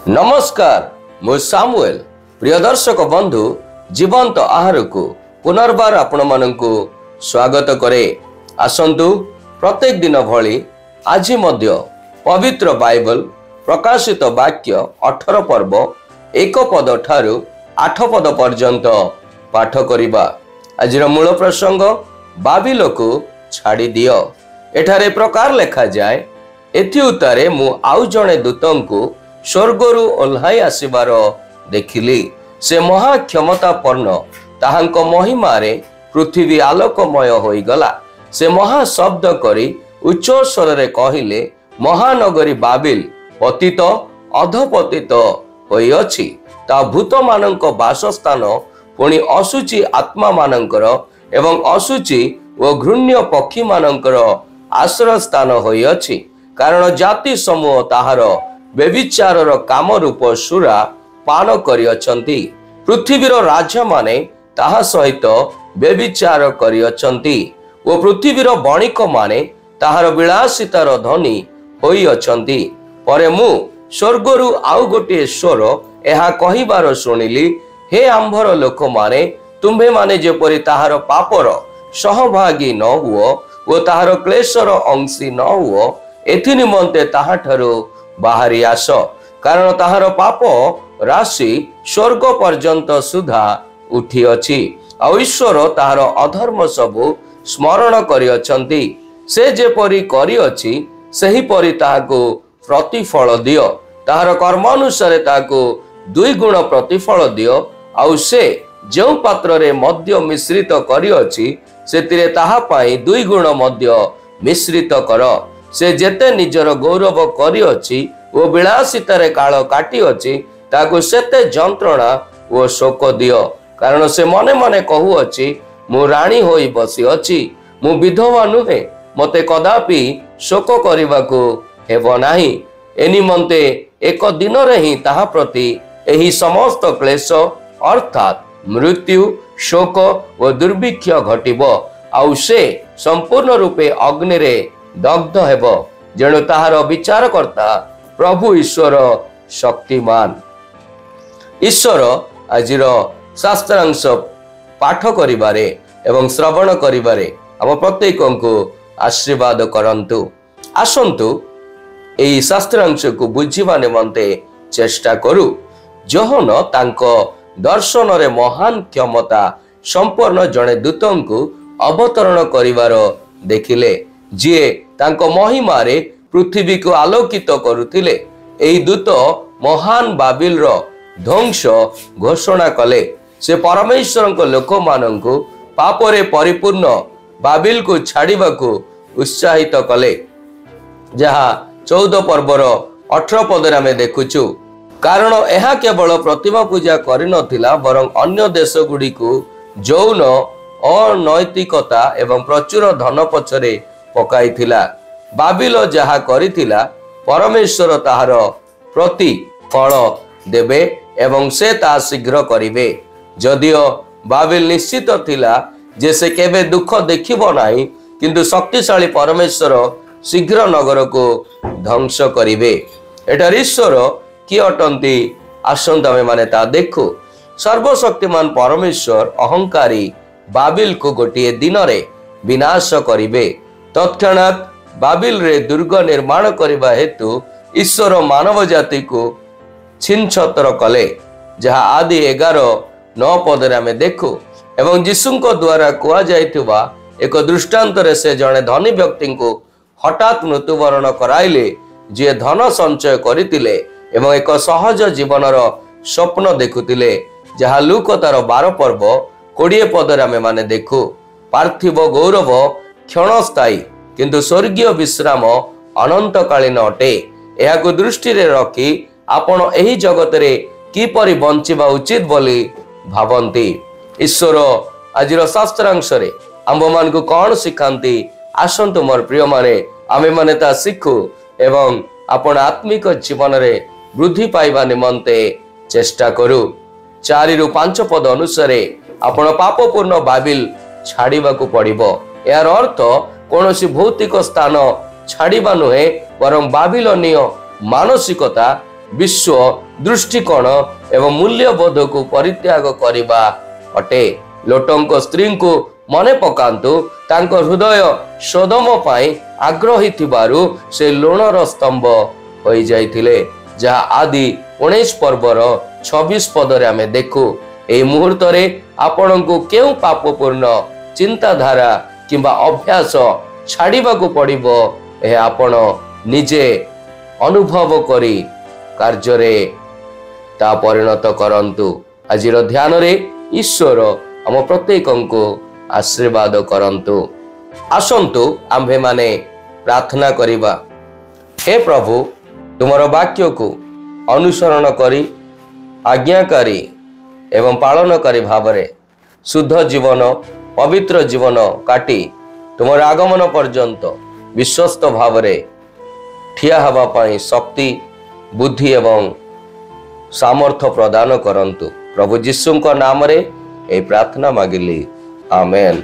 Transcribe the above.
नमस्कार मु सामुएल प्रिय दर्शक बंधु जीवंत आहार को पुनर्बार आपण मानकु स्वागत करे। आसंतु प्रत्येक दिन भली आज मध्य पवित्र बाइबल प्रकाशित वाक्य 18 पर्व 1 पद ठारू 8 पद पर्यंत पाठ करिबा। आज मूल प्रसंग बाबिल को छाड़ी दियो। एठारे प्रकार लेखा जाए, एथि उतारे मु आउ जणे दूतंकु स्वर्गरु ओल्हाई आसिबार देखिली। से महा क्षमतापन्न, ताहांक महिमारे पृथ्वी आलोकमय होई गला। से महा शब्द करी उच्च स्वर रे कहिले, महानगरी बाबिल पतित अधपतित होई अछि, ता भूत मानक वासस्थान, पुणी असुचि आत्मा मानकर एवं असुचि व घृण्य पक्षी मानकर आश्रय स्थान होई अछि। कारण जाति समूह ताहार बेविचारर काम रूप सुरा पान करियछंती। पृथ्वीर राजा माने ताहा सहित बेविचार करियछंती ओ पृथ्वीर बणिक माने ताहार विलासितार धनी होई अछंती। परे मु स्वर्गरु आउ गोटे स्वर एहा कहिबार सुनिली, हे आंभर लोक माने, तुम्भे माने जेपरि ताहार पापर सहभागी न हुओ ओ ताहार क्लेशर अंशी न हुओ, एथि निमंते ताहा ठारू बाहरी आस। कारण ताहार पाप राशि स्वर्ग पर्यंत सुधा उठी अछि। आ ईश्वर ताहार अधर्म सबु स्मरण करियछंती। से जेपरि करियछि सेहि परि ताहाको प्रतिफल दियो। ताहार कर्म अनुसार ताहाको 2 गुण प्रतिफल दियो। आउ से जो पात्र रे मध्य मिश्रित करियछि सेतिरे ताहा पाई 2 गुण मध्य मिश्रित कर। से जेते निजर गौरव करियछि ओ विलासितारे काल काटी अछि, ताको सेते जंत्रणा ओ शोक दियो। कारण से मने मने कहूअछि, मु राणी होई बसी अछि, मु विधवा नुहे, मते कदापि शोक करिबाको हेबो नाही। एनिमंते एक दिन रे ही ताहा प्रति एही समस्त क्लेश अर्थात मृत्यु, शोक व दुर्भिक्ष घटिबो। आउ से संपूर्ण रूपे अग्नि रे दग्ध हेबो। जेणु ताहार विचारकर्ता प्रभु ईश्वर शक्तिमान। ईश्वर आजिर शास्त्रांश पाठ करिबारे एवं श्रवण करिबारे हम प्रत्येक को आशीर्वाद करंतु। आसंतु एही शास्त्रांश को बुझिबा निमंते चेष्टा करू। जोहन तांको दर्शन रे महान क्षमता संपन्न जणे दूतंकु अवतरण करिवार देखिले, जिए तांको महिमारे पृथ्वी को आलोकित करुथिले। एही दूत महान बाबिल रो ध्वंस घोषणा कले। से परमेश्वर को लोक मानंकु पापरे परिपूर्ण बाबिल को छाड़िबा को उत्साहित कले, जहा 14 पर्वर 18 पद रे हमें देखुछु। कारण एहा केवल प्रतिमा पूजा करि नथिला, बरं अन्य देश गुडी को जौन अनैतिकता एवं प्रचुर धन पछरे पकाइथिला। बाबिल जहा करिथिला परमेश्वर ताहार प्रति फल देबे एवं से ता शीघ्र करिवे। जदियो बाबिल निश्चित थिला जे से केबे दुख देखिबो नाही, किंतु शक्तिशाली परमेश्वर शीघ्र नगर को ध्वंस करिवे। एटा ईश्वर कि अटंती, आसंत आमे माने ता देखु। सर्वशक्तिमान परमेश्वर अहंकारी बाबिल को गोटे दिन रे विनाश करिवे। तत्क्षणात बाबिल रे दुर्ग निर्माण करबा हेतु ईश्वर मानव जाति को छिन छतर कले, जहा आदि 11:9 पद रे हमें देखु। एवं यीशुଙ୍କ द्वारा कुआ जाइथिबा एक दृष्टांत रे से जणे धनी व्यक्ति को हठात मृत्युवरण कराइले, जे धन संचय करितिले एवं एक सहज जीवनर स्वप्न देखुतिले, जहा लूक तार 12 पर्व 20 पद रे हमें माने देखु। पार्थिव गौरव क्षणस्थायी, किंतु स्वर्गीय विश्राम अनंतकालीन अटे। यह को दृष्टि रे रखी आपण एही जगत रे किपरि बंचिबा उचित बोली भावंती। ईश्वर आजिर शास्त्रांश रे आंब मान को कौन सिखांती, आसंतु मोर प्रिय माने आमे माने ता शिखु एवं आपण आत्मिक जीवन रे वृद्धि पाइबा निमंते चेष्टा करू। 4 ରୁ 5 पद अनुसार आपण पापपूर्ण बाबिल छाड़िबा को पड़िबो। यार अर्थ कौनसी भौतिक स्थान छाड़िबा नुहे, बरं बाबिलोनीय मानसिकता विश्व दृष्टिकोण एवं मूल्यबोध को परित्याग करवा अटे। लोटंक स्त्री को मने पकांतु तांको हृदय सदम पाई आग्रही थिबारु से लुणर स्तंभ हो जाइथिले। जहा आदि 19 पर्वर 26 पदरे आमे देखु। ए मुहूर्त रे आपण को केउ पापपूर्ण चिंताधारा किंबा अभ्यास छाड़ीबा को पड़िबो ए आपण निजे अनुभव करी कार्य रे ता परिणत करंतु। आजिर ध्यान रे ईश्वर हम प्रत्येक को आशीर्वाद करंतु। आसंतु आम्भे माने प्रार्थना करिबा। हे प्रभु, तुमर वाक्य को अनुसरण करी आज्ञाकारी एवं पालनकारी भावरे शुद्ध जीवन पवित्र जीवन काटी तुमर आगमन पर्यंत विश्वस्त भावरे ठिया हवा पाई शक्ति बुद्धि एवं सामर्थ्य प्रदान करंतु। प्रभु यीशु नाम रे ए प्रार्थना मागिली, आमेन।